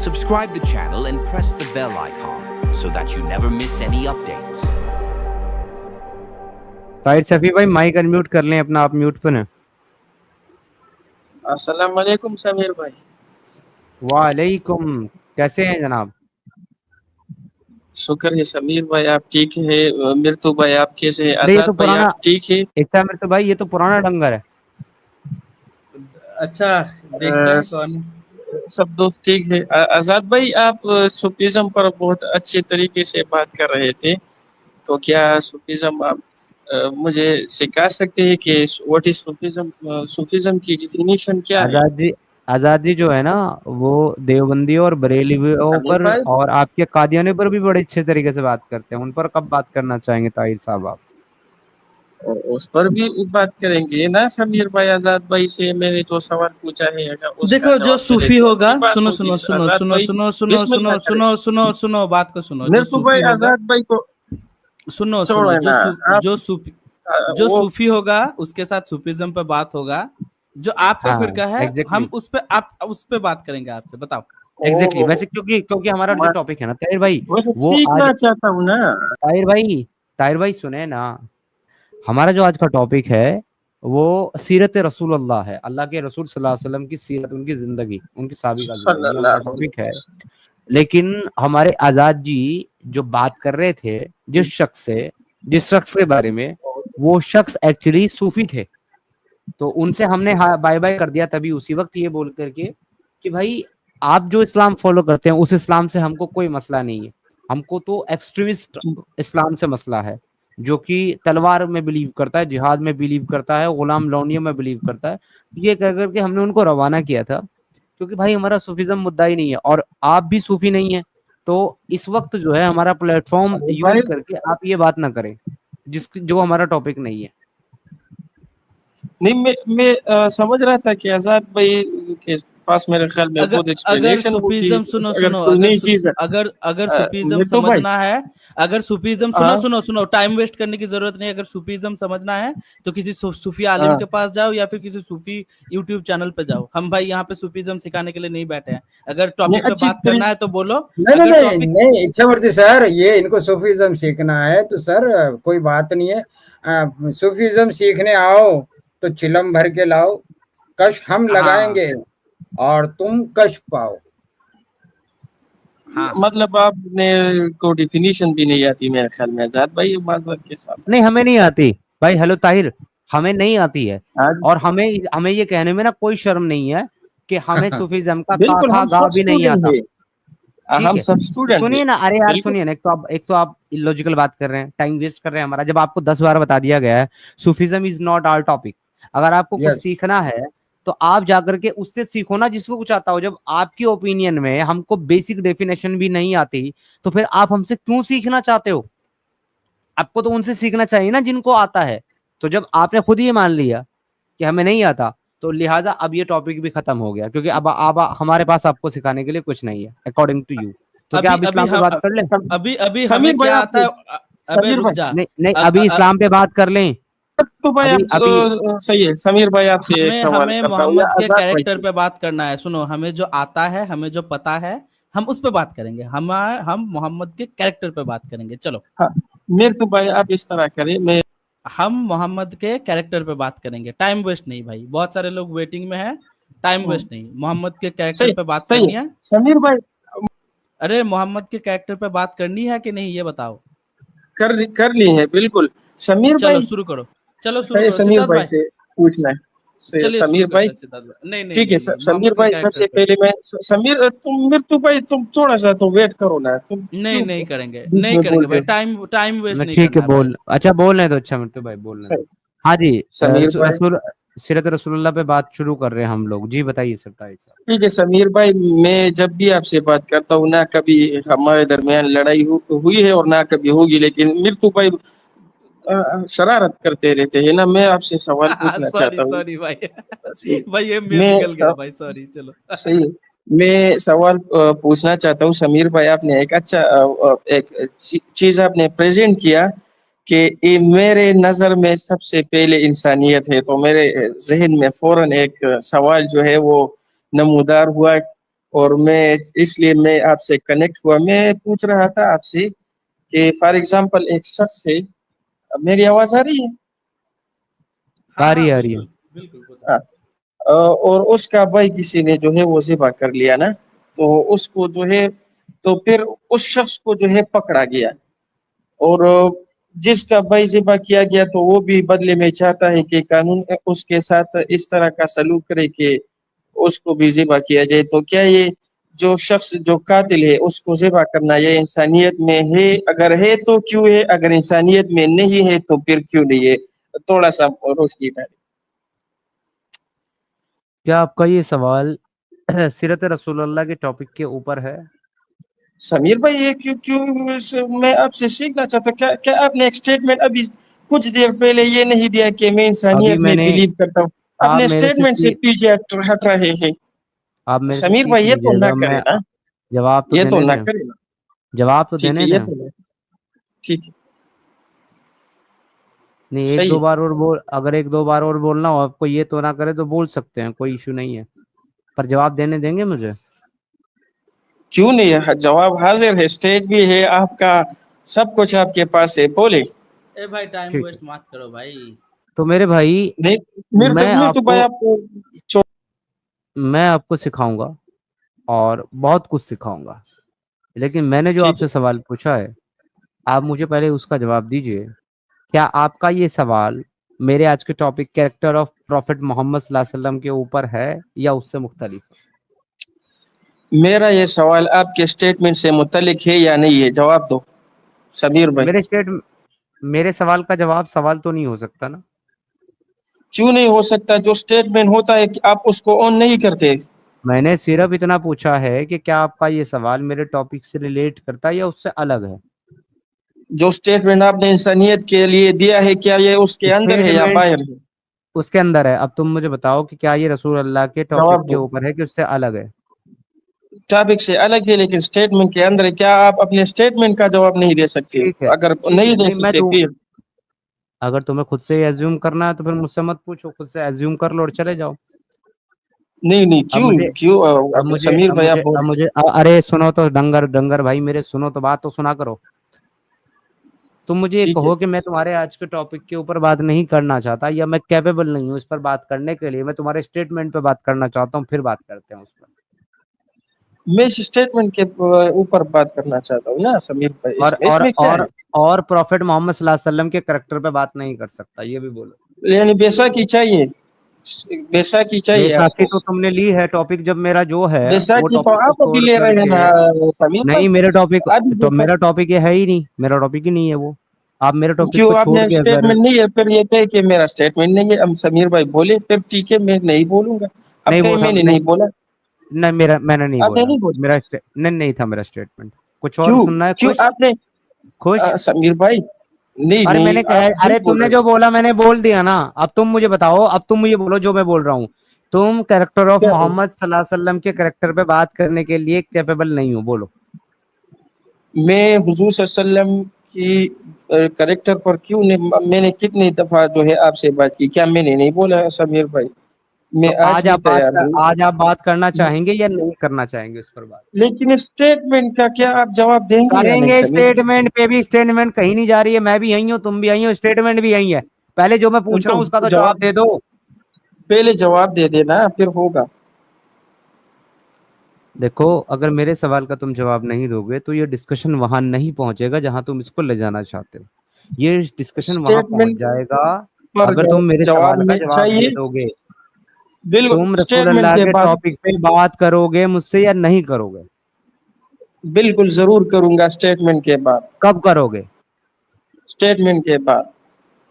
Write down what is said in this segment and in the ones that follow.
Subscribe the channel and press the bell icon so that you never miss any updates. Tahir Shafi भाई mic unmute कर लें अपना, आप mute पर हैं। अस्सलाम वालेकुम समीर भाई। वालेकुम, कैसे हैं जनाब? शुक्र है समीर भाई, आप ठीक है? मिर्तू भाई आप कैसे हैं? अरे ये तो आजाद भाई पुराना आप ठीक है? इच्छा मिर्तू भाई, ये तो पुराना डंगर है। अच्छा, देखते हैं कौन। सब दोस्त ठीक है। आजाद भाई आप सूफीज्म पर बहुत अच्छे तरीके से बात कर रहे थे, तो क्या सूफीज्म आप मुझे सिखा सकते हैं कि व्हाट इज सूफीज्म? सूफीज्म की डिफिनीशन क्या है? आजाद जी जो है ना, वो देवबंदी और बरेलवियों समीर पर भाई और आपके कादियानी पर भी बड़े अच्छे तरीके से बात करते हैं। उन पर कब बात करना चाहेंगे ताहिर साहब आप? उस पर भी बात करेंगे ना समीर भाई। आजाद भाई से मैंने जो सवाल पूछा है, अगर उसका देखो, जो जवाब सूफी मिले तो होगा, अच्छी बात सुनो होगी। सुनो सुनो आजाद सुनो भाई सुनो सुनो बिस्मिल्लाह सुनो करें। सुनो सुनो सुनो बात को सुनो। जो मिर्तू भाई सूफी होगा, आजाद भाई को सुनो छोड़ो सुनो, है ना आप। जो वो सूफी होगा उसके साथ सूफीज्म पे बात होगा। जो आपका हाँ, फिरका है, एग्जैक्टली हम उस पे बात करेंगे आपसे। बताओ। एग्जैक्टली ओ, वैसे क्योंकि क्योंकि हमारा जो मैं टॉपिक है ना ताहिर भाई, वैसे वो आज सीखना चाहता हूँ ना। ताहिर भाई सुने ना, हमारा जो आज का टॉपिक है वो सीरत रसूल अल्लाह है। अल्लाह के रसूल सल्लल्लाहु अलैहि वसल्लम की सीरत, उनकी जिंदगी, उनकी साबिका जिंदगी, ये हमारा सल्लल्लाहु अलैहि टॉपिक है। वसल्लम। लेकिन हमारे आजाद जी जो बात कर रहे थे जिस शख्स के बारे में, वो शख्स एक्चुअली सूफी थे। तो उनसे हमने बाय बाय कर दिया तभी उसी वक्त, ये बोल करके कि भाई आप जो इस्लाम फॉलो करते हैं उस इस्लाम से हमको कोई मसला नहीं है, हमको तो एक्सट्रीमिस्ट इस्लाम से मसला है, जो कि तलवार में बिलीव करता है, जिहाद में बिलीव करता है, गुलाम लौनियों में बिलीव करता है। ये कर करके हमने उनको रवाना किया था, क्योंकि भाई हमारा सूफीज्म मुद्दा ही नहीं है और आप भी सूफी नहीं है। तो इस वक्त जो है हमारा प्लेटफॉर्म समीर यूज भाई करके आप ये बात ना करें जो हमारा टॉपिक नहीं है। नहीं, मैं समझ रहा था कि आजाद भाई के पास मेरे ख्याल में अगर बहुत अगर एक्सप्लेनेशन होगी। सुफीज्म, सुनो अगर सुनो, कोई नई चीज अगर सुफीज्म मिट्टू भाई। समझना है, अगर सुफीज्म, सुनो हाँ सुनो सुनो, टाइम वेस्ट करने की जरूरत नहीं। अगर सुफीज्म समझना है तो किसी सूफी आलिम हाँ के पास जाओ या फिर किसी सूफी यूट्यूब चैनल पे जाओ। हम भाई यहाँ पे सुफीज्म सिखाने के लिए नहीं बैठे हैं। अगर नहीं, टॉपिक पे अच्छी बात करना है तो बोलो। नहीं नहीं अगर नहीं टॉपिक नहीं, इच्छामूर्ति सर, ये इनको सूफीज्म सीखना है तो सर कोई बात नहीं है। सूफीज्म सीखने आओ तो चिलम भर के लाओ, कश हम हाँ लगाएंगे और तुम कश पाओ। हाँ, मतलब आपने को डिफिनीशन भी नहीं आती मेरे ख्याल में आजाद भाई, माजरत के साथ। नहीं, हमें नहीं आती भाई। हेलो ताहिर, हमें नहीं आती है आज और हमें हमें ये कहने में ना कोई शर्म नहीं है कि हमें सूफीज्म का खा बिल्कुल खा हम गा सब भी नहीं स्टूडेंट आता। है। ठीक हम है, सब स्टूडेंट है। सुनिए ना, अरे यार बिल्कुल सुनिए ना, एक तो आप इलॉजिकल बात कर रहे हैं, टाइम वेस्ट कर रहे हैं हमारा। जब आपको 10 बार बता दिया गया है Sufism is not our topic, अगर आपको कुछ यस, सीखना है तो आप जाकर के उससे सीखो ना जिसको कुछ आता हो। जब आपकी ओपिनियन में हमको बेसिक डेफिनेशन भी नहीं आती, तो फिर आप हमसे क्यों सीखना चाहते हो? आपको तो उनसे सीखना चाहिए ना जिनको आता है। तो जब आपने खुद ही मान लिया कि हमें नहीं आता, तो लिहाजा अब ये टॉपिक भी खत्म हो गया, क्योंकि अब हमारे पास आपको सिखाने के लिए कुछ नहीं है अकॉर्डिंग टू यू। तो क्या अभी आप अभी इस्लाम पे हम बात कर लें? अभी अभी हमें समीर भाई क्या आता आपसे, है? अबे समीर रुक भाई जा। नहीं नहीं, अ, अभी अ, अ, इस्लाम पे बात कर लें। तो भाई अभी आप अभी सही है। समीर भाई आपसे हमें सवाल हमें करता हूँ या मोहम्मद के आजाद भाई कैरेक्टर से। पे बात करना है। सुनो, हमें जो आता है, हमें जो पता है, हम उस पे बात करेंगे। हम मोहम्मद के कैरेक्टर पे बात करेंगे। चलो, हाँ, मेरे तो भाई आप इस तरह करें। मैं हम मोहम्मद के कैरेक्टर पे बात करेंगे। टाइम वेस्ट नहीं भाई, बहुत सारे लोग वेटिंग में हैं। टाइम वेस्ट नहीं, मोहम्मद के कैरेक्टर सही पे बात सही करनी है है। समीर भाई। अरे, मोहम्मद के कैरेक्टर पे बात करनी है कि नहीं, ये बताओ। कर ली है बिल्कुल। समीर चलो भाई शुरू करो, चलो शुरू सही, करो समीर सिद्धार्थ भाई भाई। से पूछना है। चलिए समीर शुरू भाई करते हैं सिद्धार्थ भाई। नहीं नहीं ठीक है। नहीं नहीं, समीर मोहम्मद के भाई कैरेक्टर सबसे पे। पहले मैं समीर तुम मृत्यु भाई तुम थोड़ा सा तो वेट करो ना, तुम नहीं क्यों नहीं करेंगे, बीच नहीं में करेंगे बोल भाई। रहे हो? टाइम टाइम वेस्ट नहीं ठीक है, करना है भाई। बोल, अच्छा बोल रहे हैं तो अच्छा मृत्यु भाई बोल रहे हैं सही। तो। हाँ जी, समीर भाई रसूल सीरत रसूलुल्लाह पे बात शुरू कर रहे हैं हम लोग। जी बताइए सर ताहिर साहब। ठीक है समीर भाई, मैं जब भी आपसे बात करता हूँ ना कभी हमारे दरमियान लड़ाई हुई है और ना कभी होगी, लेकिन मृत्यु भाई शरारत करते रहते हैं ना। मैं आपसे सवाल पूछना सॉरी चाहता हूँ। सॉरी भाई। सही। भाई ये मेल मैं निकल गया भाई, सॉरी। चलो। सही है। मैं सवाल पूछना चाहता हूँ समीर भाई, आपने एक अच्छा एक चीज आपने प्रेजेंट किया कि ये मेरे नजर में सबसे पहले इंसानियत है, तो मेरे जहन में फौरन एक सवाल जो है वो नमूदार हुआ, और मैं इसलिए मैं आपसे कनेक्ट हुआ। मैं पूछ रहा था आपसे कि फॉर एग्जांपल एक शख्स है, मेरी आवाज आ रही है? आ रही है, आ रही है। बिल्कुल बिल्कुल बताओ। हाँ। और उसका भाई किसी ने जो है वो ज़िबा कर लिया ना, तो उसको जो है, तो फिर उस शख्स को जो है पकड़ा गया, और जिसका भाई ज़िबा किया गया तो वो भी बदले में चाहता है कि कानून उसके साथ इस तरह का सलूक करे कि उसको भी ज़िबा किया जाए। तो क्या ये जो शख्स जो कातिल है उसको ज़िबा करना ये इंसानियत में है? अगर है तो क्यों है? अगर इंसानियत में नहीं है तो फिर क्यों नहीं है? थोड़ा-सा रोशनी डालें। क्या आपका ये सवाल सीरत रसूलुल्लाह के टॉपिक के ऊपर है? समीर भाई, ये क्यों क्यों मैं आपसे सीखना चाहता, क्या क्या आपने एक स्टेटमेंट अभी कुछ देर पहले ये नहीं दिया कि मैं अभी इंसानियत में मैंने बिलीव करता हूँ? आप अपने मेरे से स्टेटमेंट से सी पीछे हट रहे हैं। आप मेरे से समीर सीख भाई, ये तो ना लीजिएगा। करे मैं ना, जवाब तो ये तो देने ना दें, करे ना। जवाब तो ठीक है, देने ये दें। तो ना, ठीक है, नहीं, एक सही दो है। बार और बोल, अगर एक दो बार और बोलना हो आपको, ये तो ना करे तो बोल सकते हैं, कोई इशू नहीं है, पर जवाब देने देंगे मुझे? क्यों नहीं है? जवाब हाजिर है, स्टेज भी है आपका, सब कुछ आपके पास है, बोले। ए भाई टाइम ठीक है। वेस्ट मत करो भाई। तो मेरे भाई, नहीं, मैं मेरे तो भाई आपको आपको मैं आपको सिखाऊंगा और बहुत कुछ सिखाऊंगा, लेकिन मैंने जो ठीक आपसे है। सवाल पूछा है, आप मुझे पहले उसका जवाब दीजिए। क्या आपका ये सवाल मेरे आज के topic character of prophet Muhammad सल्लल्लाहु अलैहि वसल्लम के ऊपर है या उससे मुख्तलिफ? मेरा ये सवाल आपके स्टेटमेंट से मुतल्लिक है या नहीं है? जवाब दो समीर भाई। मेरे सवाल का जवाब सवाल तो नहीं हो सकता ना। क्यों नहीं हो सकता? जो स्टेटमेंट होता है कि आप उसको ऑन नहीं करते। मैंने सिर्फ इतना पूछा है कि क्या आपका ये सवाल मेरे टॉपिक से रिलेट करता है या उससे अलग है। जो स्टेटमेंट आपने इंसानियत के लिए दिया है, क्या ये उसके अंदर है या स्टेटमेंट बाहर है? उसके अंदर है। अब तुम मुझे बताओ कि क्या ये रसूल अल्लाह के टॉपिक जवाब के दो। ऊपर है कि उससे अलग है। टॉपिक से अलग है लेकिन स्टेटमेंट के अंदर है। क्या आप अपने स्टेटमेंट का जवाब नहीं दे सकते? ठीक है, अगर ठीक नहीं है। दे नहीं, मैं सकते दूं। फिर अगर तुम्हें खुद से ही एज्यूम करना है तो फिर मुझसे मत पूछो, खुद से एज्यूम कर लो और चले जाओ। नहीं नहीं, अब क्यों मुझे क्यों अब मुझे समीर अब भाई आप मुझे बोल। अब मुझे अरे सुनो तो, डंगर डंगर भाई मेरे, सुनो तो, बात तो सुना करो। तुम मुझे ये ठीक है। कहो कि मैं तुम्हारे आज के टॉपिक के ऊपर बात नहीं करना चाहता या मैं कैपेबल नहीं हूँ इस पर बात करने के लिए, मैं तुम्हारे स्टेटमेंट पे बात करना चाहता हूँ, फिर बात करते हैं उस पर। मैं इस स्टेटमेंट के ऊपर बात करना चाहता हूँ ना समीर भाई, और इसमें और इसमें क्या है? और और प्रॉफिट मोहम्मद सल्लल्लाहु अलैहि वसल्लम के करेक्टर पे बात नहीं कर सकता, ये भी बोलो। यानी बैसाखी चाहिए, बैसाखी चाहिए बेसाखी आपको? तो तुमने ली है टॉपिक, जब मेरा जो है वो बैसाखी तो टॉपिक को आप अभी छोड़ ले रहे हैं करके। ना समीर भाई। नहीं, मेरे टॉपिक अभी तो मेरा बैसाखी टॉपिक ये है ही नहीं, मेरा टॉपिक ही नहीं है वो। आप मेरे टॉपिक क्यों? को छोड़ आपने के अगर स्टेटमेंट नहीं है, फिर ये कहे कि मेरा स्टेटमेंट नहीं है। अब समीर भाई बोले, फिर ठीक है, मैं नहीं बोलूंगा। अब नहीं कहीं वो था मैंने नहीं, नहीं बोला। नहीं मैंने नहीं आपने बोला। नहीं बोला? नहीं था मेरा स्टेटमेंट। कुछ और क्यों? सुनना है? क्यों खुश? आपने खुश? समीर भाई, नहीं अरे नहीं, मैंने कहा, आप झूठ अरे बोल तुमने रहे जो बोला मैंने बोल दिया ना। अब तुम मुझे बताओ, अब तुम मुझे बोलो जो मैं बोल रहा हूँ। तुम कैरेक्टर ऑफ हैं। क्या बोल? मोहम्मद सल्लल्लाहु अलैहि वसल्लम के कैरेक्टर पे बात करने के लिए कैपेबल नहीं हूँ, बोलो। मैं हुजूर सल्लल्लाहु अलैहि वसल्लम की करेक्टर पर क्यों नहीं, मैंने कितनी दफा जो है आपसे बात की, क्या मैंने नहीं बोला समीर भाई? तो मैं आज भी तैयार हूँ। आज आप बात करना चाहेंगे या नहीं करना चाहेंगे उस पर बात? लेकिन स्टेटमेंट का क्या आप जवाब देंगे या नहीं करेंगे, समीर भाई? स्टेटमेंट पे भी। स्टेटमेंट कहीं नहीं जा रही है, मैं भी यही हूँ, तुम भी यही हो, स्टेटमेंट भी यही है। पहले जो मैं पूछ रहा तो हूँ उसका तो जवाब जवाब दे दो। पहले जवाब दे देना, फिर होगा। देखो, अगर मेरे सवाल का तुम जवाब नहीं दोगे तो ये डिस्कशन वहां नहीं पहुंचेगा जहां तुम इसको ले जाना चाहते हो। ये डिस्कशन वहां पहुंच स्टेटमेंट जाएगा पर अगर तुम मेरे जवाब सवाल का में जवाब दे चाहिए। दोगे। बिल्कुल, तुम रसूल स्टेटमेंट अल्लाह के के बाद टॉपिक पे बात करोगे मुझसे या नहीं करोगे? बिल्कुल जरूर करूंगा। स्टेटमेंट के बाद, कब करोगे? स्टेटमेंट के बाद।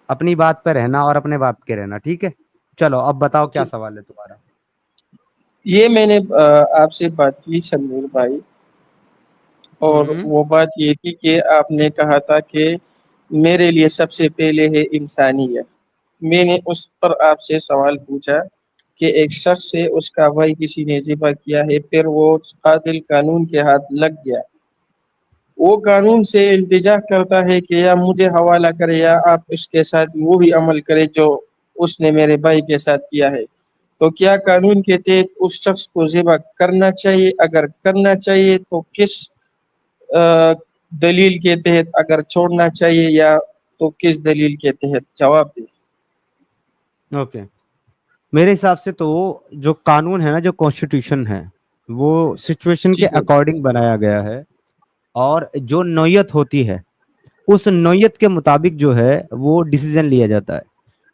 अपनी बात पे रहना और अपने बाप के रहना, ठीक है? चलो अब बताओ क्या ठीक। सवाल है तुम्हारा। ये मैंने आपसे बात की समीर भाई, और हम्म। वो बात ये थी कि आपने कहा था कि मेरे लिए सबसे पहले है इंसानियत। मैंने उस पर आपसे सवाल पूछा कि एक शख्स से उसका भाई किसी ने ज़िबा किया है, फिर वो कातिल कानून के हाथ लग गया। वो कानून से इल्तिजा करता है कि या मुझे हवाला करे या आप उसके साथ वो ही अमल करें जो उसने मेरे भाई के साथ किया है। तो क्या कानून के तहत उस शख्स को ज़िबा करना चाहिए? अगर करना चाहिए तो किस दलील के तहत? अगर छोड़ना चाहिए या तो किस दलील के तहत? जवाब दें। ओके, मेरे हिसाब से तो जो कानून है ना, जो कॉन्स्टिट्यूशन है, वो सिचुएशन के ठीक है। अकॉर्डिंग बनाया गया है, और जो नौयत होती है उस नौयत के मुताबिक जो है वो डिसीजन लिया जाता है।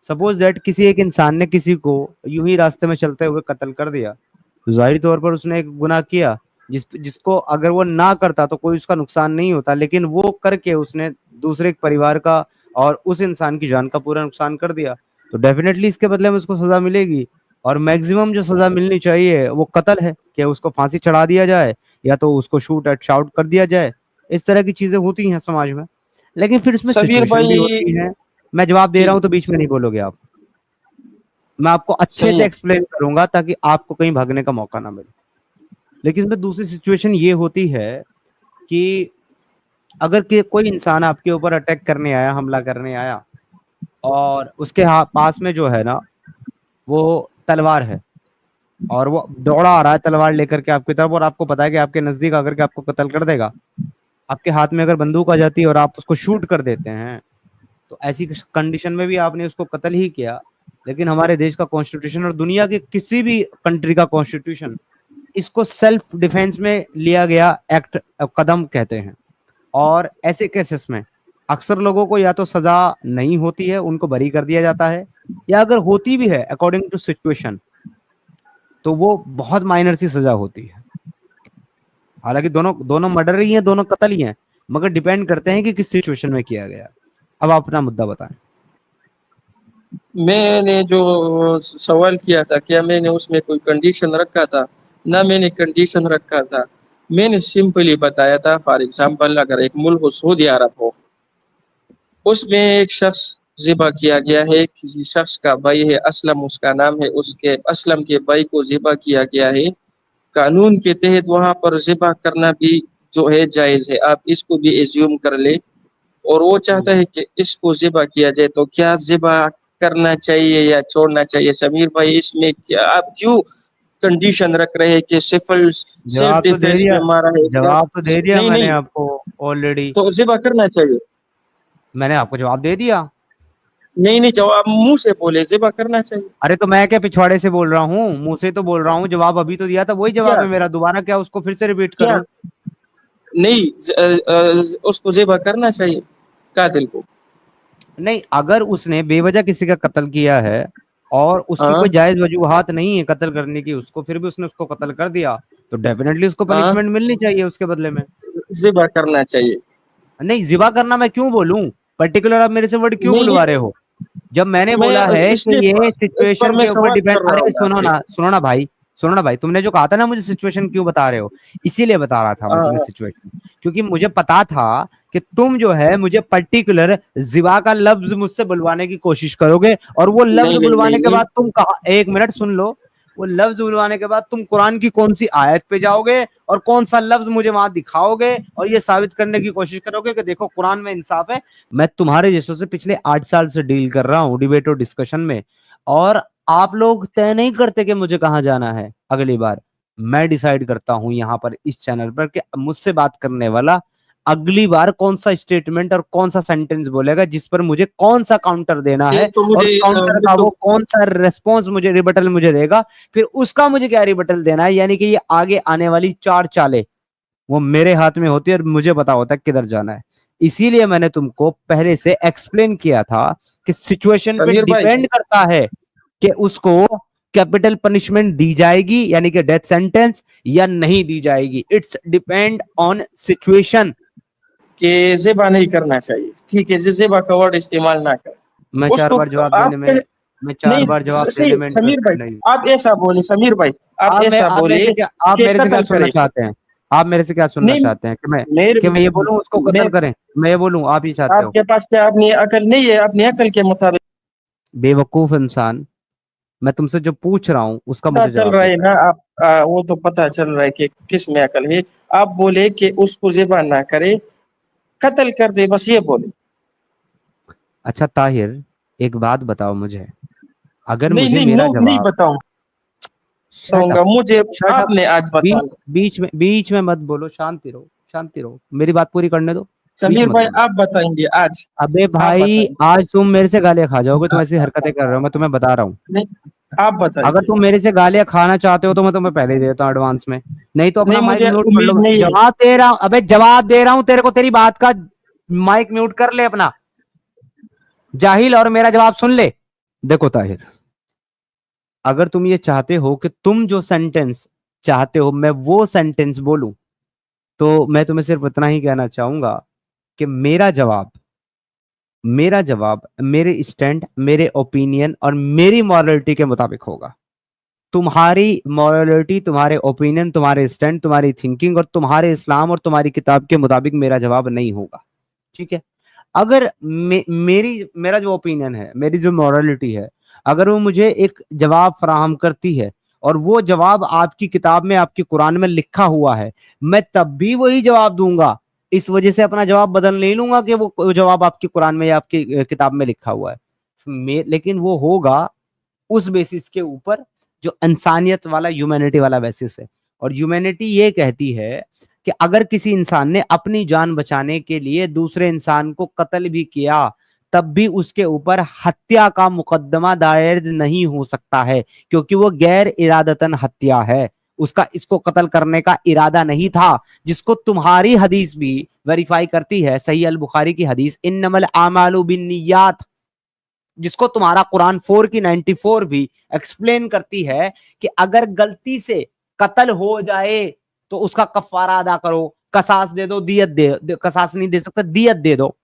सपोज दैट किसी एक इंसान ने किसी को यूं ही रास्ते में चलते हुए कत्ल कर दिया, तो जाहिर तौर पर उसने एक गुनाह किया, जिसको अगर वो ना करता तो कोई उसका नुकसान नहीं होता, लेकिन वो करके उसने दूसरे परिवार का और उस इंसान की जान का पूरा नुकसान कर दिया, तो डेफिनेटली इसके बदले में उसको सजा मिलेगी। और मैक्सिमम जो सजा मिलनी चाहिए वो कत्ल है, कि उसको फांसी चढ़ा दिया जाए या तो उसको शूट एट शाउट कर दिया जाए। इस तरह की चीजें होती हैं समाज में, लेकिन फिर इसमें सबीर सिचुएशन भी भाई, होती है। मैं जवाब दे जी, रहा हूं तो बीच में नहीं बोलोगे आप, मैं आपको अच्छे सही से है। एक्सप्लेन करूंगा ताकि आपको कहीं भागने का मौका ना मिले। लेकिन इसमें दूसरी सिचुएशन ये होती है कि अगर कोई इंसान आपके ऊपर अटैक करने आया, हमला करने आया, और उसके पास में जो है ना वो तलवार है, और वो दौड़ा आ रहा है तलवार लेकर के आपकी तरफ, और आपको पता है कि आपके नजदीक आकर के आपको कत्ल कर देगा। आपके हाथ में अगर बंदूक आ जाती है और आप उसको शूट कर देते हैं, तो ऐसी कंडीशन में भी आपने उसको कत्ल ही किया। लेकिन हमारे देश का कॉन्स्टिट्यूशन और दुनिया के किसी भी कंट्री का कॉन्स्टिट्यूशन इसको सेल्फ डिफेंस में लिया गया एक्ट कदम कहते हैं। और ऐसे केसेस में अक्सर लोगों को या तो सजा नहीं होती है, उनको बरी कर दिया जाता है, या अगर होती भी है अकॉर्डिंग टू सिचुएशन तो वो बहुत माइनर सी सजा होती है। हालांकि दोनों दोनों मर्डर ही हैं, दोनों कत्ल ही हैं, मगर डिपेंड करते हैं कि किस सिचुएशन में किया गया। अब आप अपना मुद्दा बताएं। मैंने जो सवाल किया था, क्या मैंने उसमें कोई कंडीशन रखा था? ना मैंने कंडीशन रखा था, मैंने सिंपली बताया था। फॉर एग्जांपल, अगर एक मुल्क हो सऊदी अरब हो, उसमें एक शख्स ज़िबा किया गया है, किसी शख्स का भाई है असलम, उसका नाम है, उसके असलम के भाई को ज़िबा किया गया है। कानून के तहत वहाँ पर ज़िबा करना भी जो है जायज़ है, आप इसको भी एज्यूम कर ले, और वो चाहता है कि इसको ज़िबा किया जाए, तो क्या ज़िबा करना चाहिए या छोड़ना चाहिए? समीर भाई, इसमें क्या आप क्यों कंडीशन रख रहे हैं कि सेल्फ जवाब तो दे डिफेंस में दिया, मारा है? जवाब तो दे दिया नहीं मैंने नहीं, आपको ऑलरेडी। तो ज़िबा करना चाहिए। मैंने आपको जवाब दे दिया। नहीं नहीं, जवाब मुंह से बोले ज़िबा करना चाहिए। अरे तो मैं क्या पिछवाड़े से बोल रहा हूँ, मुंह से तो बोल रहा हूँ। जवाब अभी तो दिया था, वही जवाब क्या है मेरा, दोबारा क्या उसको फिर से रिपीट क्या करूँ? नहीं, उसको ज़िबा करना चाहिए कातिल को। नहीं, अगर उसने बेवजह किसी का कत्ल किया है और उसकी हाँ कोई जायज वजूहात नहीं है कत्ल करने की उसको, फिर भी उसने उसको कत्ल कर दिया, तो डेफिनेटली उसको हाँ, पनिशमेंट मिलनी चाहिए उसके बदले में। ज़िबा करना चाहिए। नहीं, जिबा करना मैं क्यों बोलूं? पर्टिकुलर आप मेरे से वर्ड क्यों नहीं बुलवा नहीं, रहे हो? जब मैंने मैं बोला है कि इसलिए ये इस पर सिचुएशन मैं के ऊपर सवाल डिपेंड, कर रहा अरे हूँ सुनो आपसे। ना, सुनो ना भाई, सुनो ना भाई, तुमने जो कहा था ना मुझे सिचुएशन क्यों बता रहे हो, इसीलिए बता रहा था मैं तुम्हें हाँ, सिचुएशन, क्योंकि मुझे पता था कि तुम जो है मुझे पर्टिकुलर जिबा का लफ्ज मुझसे बुलवाने की कोशिश करोगे, और वो लफ्ज नहीं नहीं नहीं बुलवाने के नहीं, बाद तुम कहा, एक मिनट सुन लो, वो लफ्ज बुलवाने के बाद तुम कुरान की कौन सी आयत पे जाओगे और कौन सा लफ्ज मुझे वहां दिखाओगे और ये साबित करने की कोशिश करोगे कि देखो कुरान में इंसाफ है। मैं तुम्हारे जैसों से पिछले 8 साल से डील कर रहा हूँ डिबेट और डिस्कशन में, और आप लोग तय नहीं करते कि मुझे कहाँ जाना है अगली बार। मैं डिसाइड करता हूँ यहाँ पर इस चैनल पर कि मुझसे बात करने वाला अगली बार कौन सा स्टेटमेंट और कौन सा सेंटेंस बोलेगा, जिस पर मुझे कौन सा काउंटर देना ये है, तो और मुझे काउंटर मुझे का तो वो कौन सा रेस्पॉन्स मुझे, रिबटल मुझे देगा, फिर उसका मुझे क्या रिबटल देना है। यानी कि ये आगे आने वाली 4 चालें वो मेरे हाथ में होती है और मुझे पता होता है किधर जाना है। इसीलिए मैंने तुमको पहले से एक्सप्लेन किया था कि सिचुएशन पे समीर भाई, डिपेंड करता है कि उसको कैपिटल पनिशमेंट दी जाएगी यानी कि डेथ सेंटेंस, या नहीं दी जाएगी। It's depend on situation. कि ज़िबा नहीं करना चाहिए, ठीक है, ज़िबा का वर्ड इस्तेमाल ना कर मैं चार उसको। बार जवाब आप देने में मैं चार नहीं, बार जवाब सही देने में समीर इंटरेस्टेड भाई, नहीं हूं। आप ऐसा बोले, समीर भाई आप ऐसा आप मेरे बोले से क्या, आप कि मेरे से क्या कत्ल सुनना करे। चाहते हैं? आप मेरे से क्या सुनना नहीं, चाहते हैं मेरे कि मैं ये बोलूं उसको मैं कत्ल करें? मैं ये बोलूं, आप ही चाहते हो? आपके पास क्या अपनी अकल नहीं है? अपनी अकल के मुताबिक बेवकूफ इंसान, मैं तुमसे जो पूछ रहा हूं उसका पता मुझे चल जवाब रहा है देना ना आप, वो तो पता चल रहा है कि किस में अकल है। आप बोले कि उसको ज़िबा ना करे, कत्ल कर दे, बस ये बोले। है। अच्छा ताहिर, एक बात बताओ मुझे, अगर नहीं मुझे नहीं, मेरा नो नहीं जवाब, बताऊं, चाहूंगा, मुझे शट अप। आपने आज बताना। बीच में मत बोलो, शांति रहो, शांति रहो, मेरी बात पूरी करने दो, बीच समीर मत भाई बोलो। आप बताएंगे आज, अबे आप भाई बताएंगे। आज तुम मेरे से गालियां खा जाओगे, तुम ऐसी हरकतें कर रहे हो, मैं तुम्हें बता रहा हूँ। नहीं, आप अगर बताइए। तुम मेरे से गालियां खाना चाहते हो तो मैं तुम्हें पहले ही देता हूँ एडवांस में, नहीं तो अपना नहीं, माइक मुझे म्यूट कर लो। उम्मीद नहीं है। जवाब दे रहा हूँ, अबे जवाब दे रहा हूँ तेरे को, तेरी बात का माइक म्यूट कर ले अपना जाहिल, और मेरा जवाब सुन ले। देखो ताहिर, अगर तुम ये चाहते हो कि तुम जो सेंटेंस चाहते हो मैं वो सेंटेंस बोलूं, तो मैं तुम्हें सिर्फ इतना ही कहना चाहूंगा कि मेरा जवाब मेरे स्टैंड, मेरे ओपिनियन और मेरी मॉरलिटी के मुताबिक होगा। तुम्हारी मॉरलिटी, तुम्हारे ओपिनियन, तुम्हारे स्टैंड, तुम्हारी थिंकिंग और तुम्हारे इस्लाम और तुम्हारी किताब के मुताबिक मेरा जवाब नहीं होगा, ठीक है। अगर मेरा जो ओपिनियन है, मेरी जो मॉरलिटी है, अगर वो मुझे एक जवाब फराहम करती है और वो जवाब आपकी किताब में, आपकी कुरान में लिखा हुआ है, मैं तब भी वही जवाब दूंगा। इस वजह से अपना जवाब बदल नहीं लूंगा कि वो जवाब आपकी कुरान में या आपकी किताब में लिखा हुआ है। लेकिन वो होगा उस बेसिस के ऊपर जो इंसानियत वाला, ह्यूमैनिटी वाला बेसिस है। और ह्यूमैनिटी ये कहती है कि अगर किसी इंसान ने अपनी जान बचाने के लिए दूसरे इंसान को कत्ल भी किया, तब भी उसके ऊपर हत्या का मुकदमा दायर नहीं हो सकता है, क्योंकि वो गैर इरादतन हत्या है, उसका इसको कत्ल करने का इरादा नहीं था, जिसको तुम्हारी हदीस भी वेरीफाई करती है, सही अल बुखारी की हदीस, इन्नमल आमालु बिन्नियात, जिसको तुम्हारा कुरान 4 की 94 भी एक्सप्लेन करती है कि अगर गलती से कत्ल हो जाए तो उसका कफारा अदा करो, कसास दे दो, दियत दे, कसास नहीं दे सकते, दियत दे दो।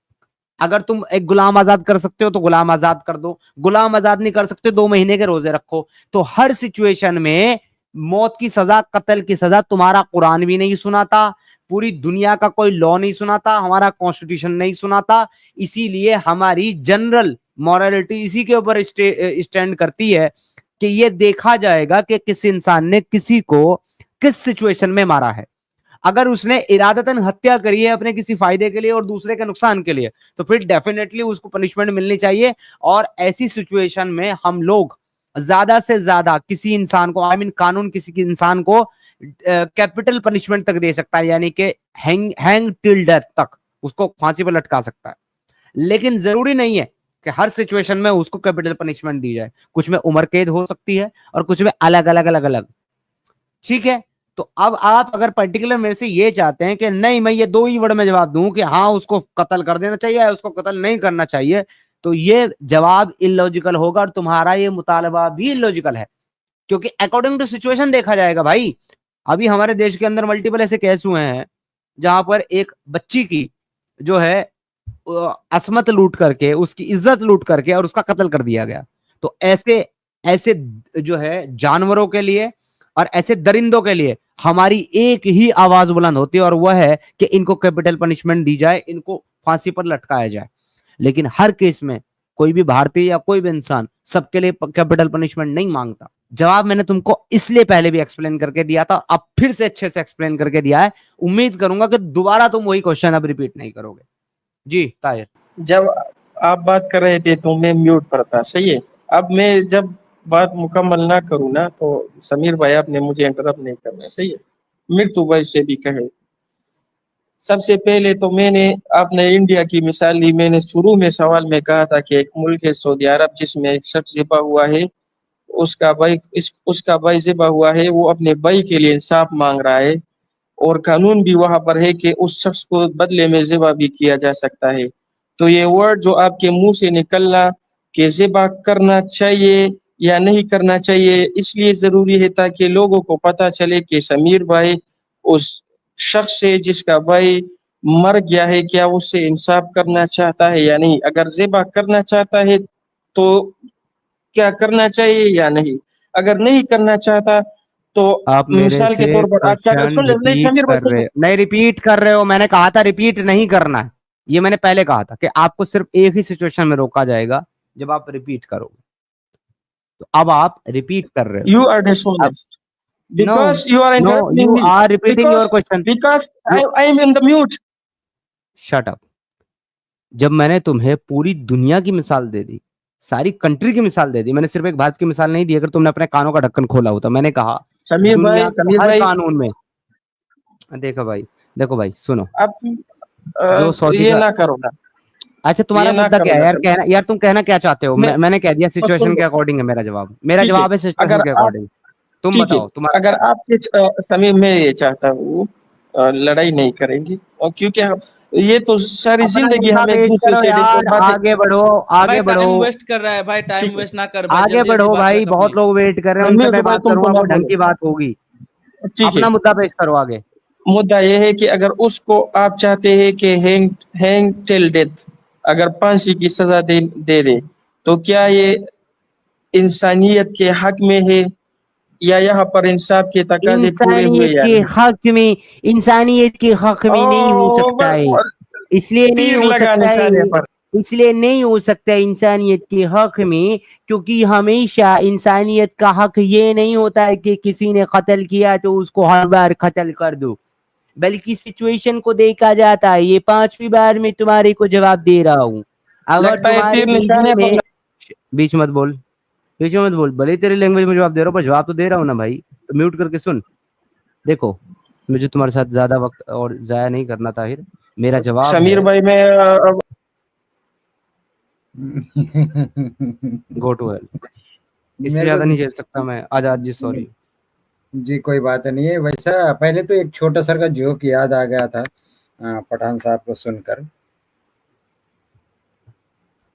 अगर तुम एक गुलाम आजाद कर सकते हो तो गुलाम आजाद कर दो, गुलाम आजाद नहीं कर सकते 2 महीने के रोजे रखो। तो हर सिचुएशन में मौत की सजा, कत्ल की सजा तुम्हारा कुरान भी नहीं सुनाता, पूरी दुनिया का कोई लॉ नहीं सुनाता, हमारा कॉन्स्टिट्यूशन नहीं सुनाता। इसीलिए हमारी जनरल मॉरलिटी इसी के ऊपर स्टैंड करती है कि ये देखा जाएगा कि किस इंसान ने किसी को किस सिचुएशन में मारा है। अगर उसने इरादतन हत्या करी है अपने किसी फायदे के लिए और दूसरे के नुकसान के लिए, तो फिर डेफिनेटली उसको पनिशमेंट मिलनी चाहिए। और ऐसी सिचुएशन में हम लोग ज्यादा से ज्यादा किसी इंसान को, आई मीन कानून किसी इंसान को कैपिटल पनिशमेंट तक दे सकता है, यानी कि हैंग टिल डेथ तक उसको फांसी पर लटका सकता है। लेकिन जरूरी नहीं है कि हर सिचुएशन में उसको कैपिटल पनिशमेंट दी जाए, कुछ में उम्र कैद हो सकती है और कुछ में अलग अलग अलग अलग, ठीक है। तो अब आप अगर पर्टिकुलर मेरे से ये चाहते हैं कि नहीं मैं ये 2 ही वर्ड में जवाब दूं कि हाँ उसको कत्ल कर देना चाहिए या उसको कत्ल नहीं करना चाहिए, तो ये जवाब इलॉजिकल होगा और तुम्हारा ये मुतालबा भी इलॉजिकल है, क्योंकि अकॉर्डिंग टू सिचुएशन देखा जाएगा भाई। अभी हमारे देश के अंदर मल्टीपल ऐसे केस हुए हैं जहां पर एक बच्ची की जो है असमत लूट करके, उसकी इज्जत लूट करके और उसका कत्ल कर दिया गया। तो ऐसे ऐसे जो है जानवरों के लिए और ऐसे दरिंदों के लिए हमारी एक ही आवाज बुलंद होती है, और वह है कि इनको कैपिटल पनिशमेंट दी जाए, इनको फांसी पर लटकाया जाए। लेकिन हर केस में कोई भी भारतीय या कोई भी इंसान सबके लिए कैपिटल पनिशमेंट नहीं मांगता। जवाब मैंने तुमको इसलिए पहले भी एक्सप्लेन करके दिया था, अब फिर से अच्छे से एक्सप्लेन करके दिया है। उम्मीद करूंगा कि दोबारा तुम वही क्वेश्चन अब रिपीट नहीं करोगे। जी ताहिर, जब आप बात कर रहे थे तो मैं म्यूट पर था, सही है। अब मैं जब बात मुकम्मल ना करूँ ना, तो समीर भाई आपने मुझे इंटरप्ट नहीं करना, सही है। मृत्यु भाई से भी कहे, सबसे पहले तो मैंने, आपने इंडिया की मिसाल ली, मैंने शुरू में सवाल में कहा था कि एक मुल्क है सऊदी अरब जिसमें एक शख्स ज़िबा हुआ है, उसका भाई ज़िबा हुआ है, वो अपने भाई के लिए इंसाफ मांग रहा है, और कानून भी वहां पर है कि उस शख्स को बदले में ज़िबा भी किया जा सकता है। तो ये वर्ड जो आपके मुंह से निकलना कि ज़िबा करना चाहिए या नहीं करना चाहिए, इसलिए ज़रूरी है ताकि लोगों को पता चले कि समीर भाई उस शख्स से जिसका भाई मर गया है, क्या उससे इंसाफ करना चाहता है या नहीं। अगर ज़िबा करना चाहता है तो क्या करना चाहिए या नहीं, अगर नहीं करना चाहता तो आप मेरे मिसाल के से तौर पर आप चाहते, क्वेश्चन सुन ले, नहीं रिपीट समीर भाई कर सुन रहे ले। हो, नहीं रिपीट कर रहे हो। मैंने कहा था रिपीट नहीं करना है, ये मैंने पहले कहा था कि आपको सिर्फ एक ही सिचुएशन में रोका जाएगा जब आप रिपीट करोगे। तो अब आप रिपीट कर रहे हो। You are अब dishonest no, because you are no, interrupting you me, are repeating your question. because you I am in the mute. Shut up. जब मैंने तुम्हें पूरी दुनिया की मिसाल दे दी सारी कंट्री की मिसाल दे दी, मैंने सिर्फ एक भारत की मिसाल नहीं दी। अगर तुमने अपने कानों का ढक्कन खोला होता, मैंने कहा समीर भाई, दुनिया के हर कानून में, देखो भाई सुनो, आप जो सऊदी ये का, ना करो ना, अच्छा तुम्हारा ये ना मुद्दा क्या करो है ना यार, समीर। यार तुम कहना क्या चाहते हो? मैं मैंने कह दिया और सुन सिचुएशन के लो, अकॉर्डिंग है मेरा जवाब ठीक है, है सिचुएशन अगर के आप, अकॉर्डिंग। तुम ठीक है, बताओ तुम्हारा अगर क्या है? आपके समीर, मैं ये चाहता हूँ लड़ाई नहीं करेंगे, और क्योंकि हम ये तो सारी अपना जिंदगी मुद्दा हम एक पेश दूसरे करो से यार, बातें, आगे बढ़ो, भाई आगे बढ़ो, टाइम वेस्ट कर रहा है भाई, टाइम ठीक है, वेस्ट ना कर भाई, आगे जल्दी जल्दी बढ़ो बात कर भाई, बहुत कंप्लीट। लोग वेट कर रहे हैं, उनसे समीर मैं भाई बात तुम तो करूंगा, ना वो ढंग बोलो, की बात होगी। ठीक है। अपना मुद्दा पेश करो आगे। मुद्दा ये है कि अगर उसको आप चाहते हैं कि हैंग टिल डेथ, अगर फांसी की सजा दे रहे, तो क्या ये इंसानियत के हक में है, या यहाँ पर इंसाफ के तकाजे पूरे हुए इंसानियत या के नहीं? हक में, इंसानियत के हक में नहीं हो ओ सकता है, इसलिए नहीं तीर हो लगा सकता निशाने है, पर। इसलिए नहीं हो सकता इंसानियत के हक में, क्योंकि हमेशा इंसानियत का हक ये नहीं होता है कि किसी ने कत्ल किया तो उसको हर बार कत्ल कर दो, बल्कि सिचुएशन को देखा जाता है। ये 5वीं बार में तुम्हारे को जवाब दे रहा हूँ। अगर लगता है तुम्हारे तीर इंडिया निशाने पर। में, बीच मत बोल, बीच में मत बोल, भले तेरी लैंग्वेज में जवाब दे रहा हूँ पर जवाब तो दे रहा हूँ ना भाई, तो म्यूट करके सुन। देखो, मुझे तुम्हारे साथ ज्यादा वक्त और जाया नहीं करना ताहिर, मेरा जवाब समीर है भाई मैं अब गो टू हेल, इससे मेरे ज्यादा नहीं को झेल सकता मैं, आजाद जी सॉरी। जी कोई बात नहीं है। वैसा पहले तो एक छोटा सा का जोक याद आ गया था पठान साहब को सुनकर,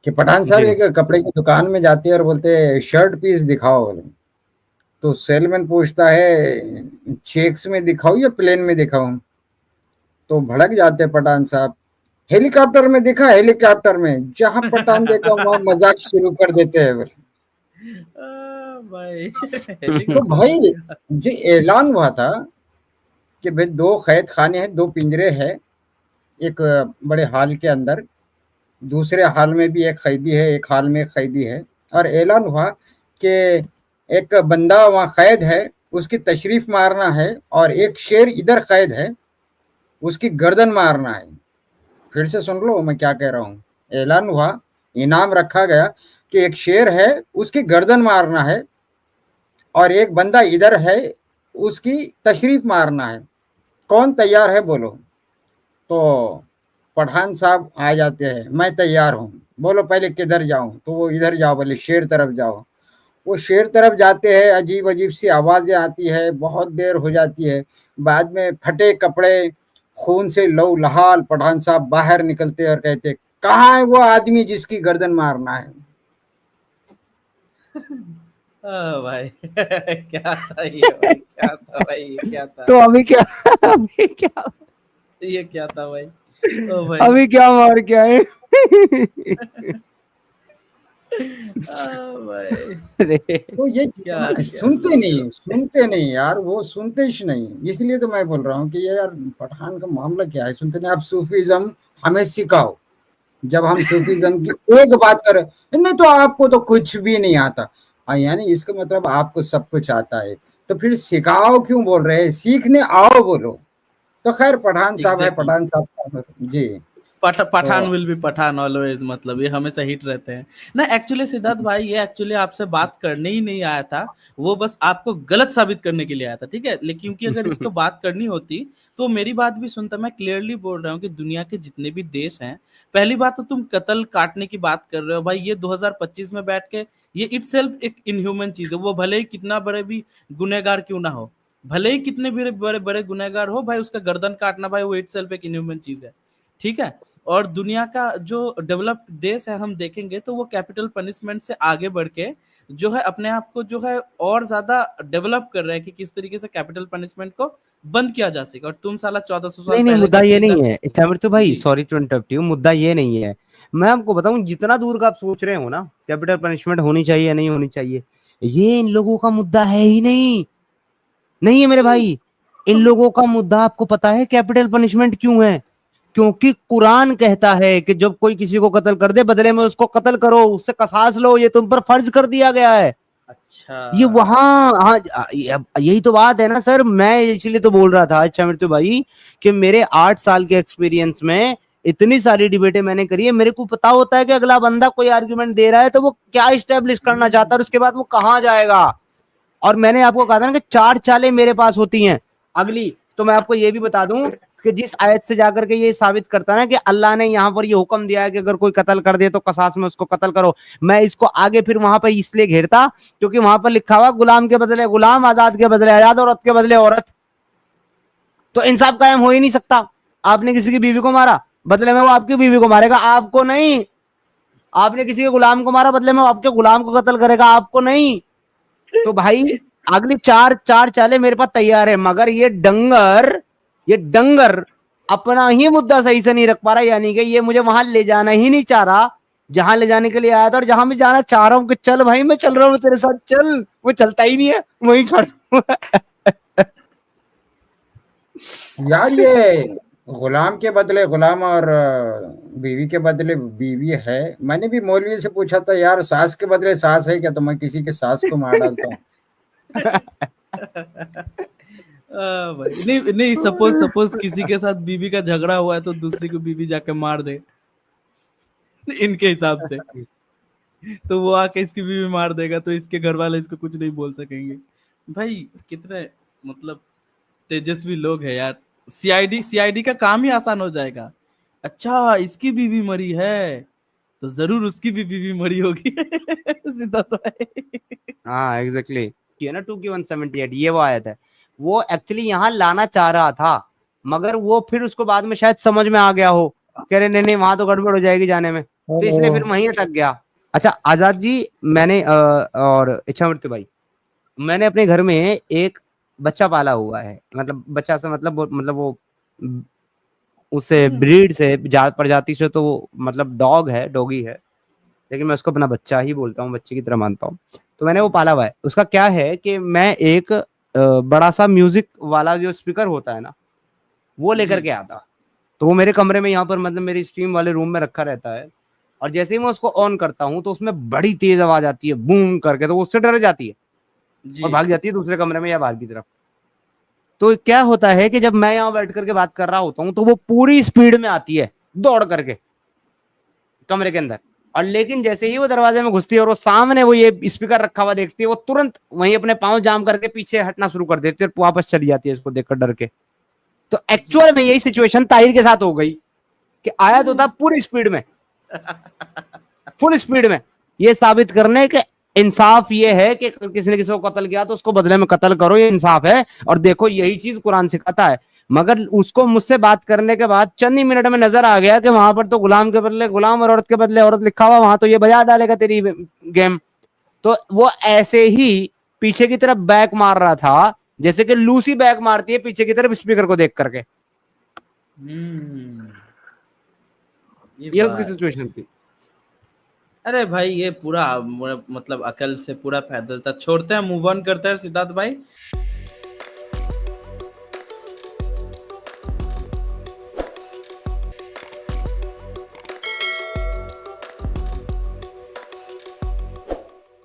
कि पठान साहब जी एक कपड़े की दुकान में जाते हैं और बोलते हैं शर्ट पीस दिखाओ बोले। तो सेलमैन पूछता है चेक्स में दिखाऊं या प्लेन में दिखाऊं? तो भड़क जाते हैं पठान साहब, हेलीकॉप्टर में दिखा, हेलीकॉप्टर में। जहां पठान देखा वहां मजाक शुरू कर देते हैं बोले। भाई तो हेलीकॉप्टर में भाई दिखा। जो ऐलान हुआ था कि भाई 2 कैद खाने हैं, 2 पिंजरे हैं, एक बड़े हॉल के अंदर, दूसरे हॉल में भी एक कैदी है, एक हॉल में एक कैदी है, और ऐलान हुआ कि एक बंदा वहाँ कैद है, उसकी तशरीफ मारना है, और एक शेर इधर कैद है, उसकी गर्दन मारना है। फिर से सुन लो मैं क्या कह रहा हूँ। ऐलान हुआ, इनाम रखा गया कि एक शेर है, उसकी गर्दन मारना है, और एक बंदा इधर है, उसकी तशरीफ मारना है। कौन तैयार है बोलो? तो पठान साहब आ जाते हैं, मैं तैयार हूँ। बोलो पहले किधर जाऊं? तो वो इधर जाओ, बोले शेर तरफ जाओ। वो शेर तरफ जाते हैं, अजीब अजीब सी आवाजें आती है, बहुत देर हो जाती है। बाद में फटे कपड़े, खून से लहूलुहान पठान साहब बाहर निकलते और कहते, कहाँ है वो आदमी जिसकी गर्दन मारना है? भाई क्या था ये भाई, क्या था भाई, ये क्या था, तो अभी क्या अभी क्या, ये क्या था भाई, ओ भाई अभी क्या मार के आए भाई अरे तो ये क्या जितना क्या सुनते नहीं यार, वो सुनते ही नहीं। इसलिए तो मैं बोल रहा हूँ कि ये यार पठान का मामला क्या है, सुनते नहीं। आप सूफीज्म हमें सिखाओ। जब हम सूफीज्म की एक बात करें, नहीं तो आपको तो कुछ भी नहीं आता, यानी इसका मतलब आपको सब कुछ आता है, तो फिर सिखाओ क्यों बोल रहे हैं? सीखने आओ बोलो। तो खैर पठान साहब है, एग्जैक्टली। पठान साहब जी। पठान तो विल बी पठान ऑलवेज, मतलब ये हमेशा हिट रहते हैं ना। एक्चुअली सिद्धार्थ भाई, ये एक्चुअली आपसे बात करने ही नहीं आया था, वो बस आपको गलत साबित करने के लिए आया था, ठीक है। लेकिन क्योंकि अगर इसको बात करनी होती तो मेरी बात भी सुनता। मैं क्लियरली बोल रहा हूँ कि दुनिया के जितने भी देश हैं, पहली बात तो तुम कत्ल काटने की बात कर रहे हो भाई, ये 2025 में बैठ के, ये इटसेल्फ एक इनह्यूमन चीज है। वो भले ही कितना बड़े भी गुनहगार क्यों ना हो, भले ही कितने भी बड़े बड़े गुनहगार हो भाई, उसका गर्दन काटना भाई वो इटसेल्फ एक इनह्यूमन चीज है, ठीक है। और दुनिया का जो डेवलप्ड देश है हम देखेंगे तो वो कैपिटल पनिशमेंट से आगे बढ़ के जो है अपने आप को जो है और ज्यादा डेवलप कर रहे हैं कि किस तरीके से कैपिटल पनिशमेंट को बंद किया जा सके। और तुम साला 1400 साल नहीं नहीं, पहले मुद्दा का ये चीज है। नहीं है चामृतु भाई, जी सॉरी टू इंटरप्ट यू, मुद्दा ये नहीं है। मैं आपको बताऊं, जितना दूर का आप सोच रहे हो ना कैपिटल पनिशमेंट होनी चाहिए या नहीं होनी चाहिए, ये इन लोगों का मुद्दा है ही नहीं, नहीं है मेरे भाई। इन लोगों का मुद्दा आपको पता है कैपिटल पनिशमेंट क्यों है? क्योंकि कुरान कहता है कि जब कोई किसी को कत्ल कर दे, बदले में उसको कत्ल करो, उससे कसास लो, ये तुम पर फर्ज कर दिया गया है। अच्छा ये वहां, हाँ, यही तो बात है ना सर। मैं इसलिए तो बोल रहा था अच्छा मृत्यु भाई कि मेरे 8 साल के एक्सपीरियंस में इतनी सारी डिबेटें मैंने करी है, मेरे को पता होता है कि अगला बंदा कोई आर्ग्यूमेंट दे रहा है तो वो क्या इस्टेब्लिश करना चाहता है और उसके बाद वो कहाँ जाएगा। और मैंने आपको कहा था ना कि 4 चालें मेरे पास होती हैं। अगली तो मैं आपको ये भी बता दूं कि जिस आयत से जाकर के ये साबित करता है ना कि अल्लाह ने यहाँ पर ये हुक्म दिया है कि अगर कोई कत्ल कर दे तो कसास में उसको कत्ल करो, मैं इसको आगे फिर वहां पर इसलिए घेरता क्योंकि वहां पर लिखा हुआ गुलाम के बदले गुलाम, आजाद के बदले आजाद, औरत के बदले औरत। तो इंसाफ कायम हो ही नहीं सकता। आपने किसी की बीवी को मारा, बदले में वो आपकी बीवी को मारेगा, आपको नहीं। आपने किसी के गुलाम को मारा, बदले में वो आपके गुलाम को कत्ल करेगा, आपको नहीं। तो भाई अगली 4 चालें मेरे पास तैयार है, मगर ये डंगर अपना ही मुद्दा सही से नहीं रख पा रहा, यानी कि ये मुझे वहां ले जाना ही नहीं चाह रहा जहां ले जाने के लिए आया था। और जहां मैं जाना चाह रहा हूं कि चल भाई मैं चल रहा हूं तेरे साथ, चल, वो चलता ही नहीं है, वहीं खड़ा हूं। यार ये गुलाम के बदले गुलाम और बीवी के बदले बीवी है। मैंने भी मौलवी से पूछा था यार सास के बदले सास है क्या, तो मैं किसी के सास को मार डालता हूँ। भाई नहीं नहीं, सपोज किसी के साथ बीवी का झगड़ा हुआ है तो दूसरी को बीवी जाके मार दे इनके हिसाब से, तो वो आके इसकी बीवी मार देगा तो इसके घर वाले इसको कुछ नहीं बोल सकेंगे। भाई कितने मतलब तेजस्वी लोग हैं यार। सीआईडी का काम ही आसान हो जाएगा। अच्छा इसकी बीवी मरी है तो जरूर उसकी भी बीवी मरी होगी। सीधा तो है। हाँ एग्जैक्टली, ये ना 2 की 178 ये वो आयत है, वो एक्चुअली यहाँ लाना चाह रहा था, मगर वो फिर उसको बाद में शायद समझ में आ गया हो, कह रहे नहीं नहीं वहां तो गड़बड़ हो जाएगी जाने में, तो इसलिए फिर वहीं अटक गया। अच्छा आजाद जी, मैंने और इच्छा मृत्यु भाई, मैंने अपने घर में एक बच्चा पाला हुआ है, मतलब बच्चा से मतलब वो उससे ब्रीड से जात प्रजाति से तो वो मतलब डॉग है, डॉगी है, लेकिन मैं उसको अपना बच्चा ही बोलता हूँ, बच्चे की तरह मानता हूँ। तो मैंने वो पाला हुआ है। उसका क्या है कि मैं एक बड़ा सा म्यूजिक वाला जो स्पीकर होता है ना वो लेकर के आता, तो वो मेरे कमरे में यहाँ पर मतलब मेरी स्ट्रीम वाले रूम में रखा रहता है, और जैसे ही मैं उसको ऑन करता हूँ तो उसमें बड़ी तेज आवाज आती है बूम करके, तो वो उससे डर जाती है और भाग जाती है दूसरे कमरे में या बाहर की तरफ। तो क्या होता है कि जब मैं यहाँ बैठ करके बात कर रहा होता हूँ तो वो पूरी स्पीड में आती है दौड़ करके कमरे के अंदर, और लेकिन जैसे ही वो दरवाजे में घुसती है और वो सामने वो ये स्पीकर रखा हुआ देखती है, वो तुरंत वहीं अपने पांव जाम करके पीछे हटना शुरू कर देती है और वापस चली जाती है इसको देखकर डर के। तो एक्चुअल में यही सिचुएशन ताहिर के साथ हो गई कि आया तो था पूरी स्पीड में, फुल स्पीड में, ये साबित करने के इंसाफ ये है कि किसी ने किसी को कत्ल किया तो उसको बदले में कत्ल करो, ये इंसाफ है। और देखो यही चीज कुरान सिखाता है। मगर उसको मुझसे बात करने के बाद चंद ही मिनट में नजर आ गया कि वहां पर तो गुलाम के बदले गुलाम और औरत के बदले औरत लिखा हुआ, वहां तो ये बजा डालेगा तेरी गेम। तो वो ऐसे ही पीछे की तरफ बैक मार रहा था जैसे कि लूसी बैक मारती है पीछे की तरफ स्पीकर को देख करके। ये उसकी सिचुएशन थी। अरे भाई ये पूरा मतलब अकल से पूरा पैदल था। छोड़ते हैं, मूव ऑन करते हैं सिद्धार्थ भाई।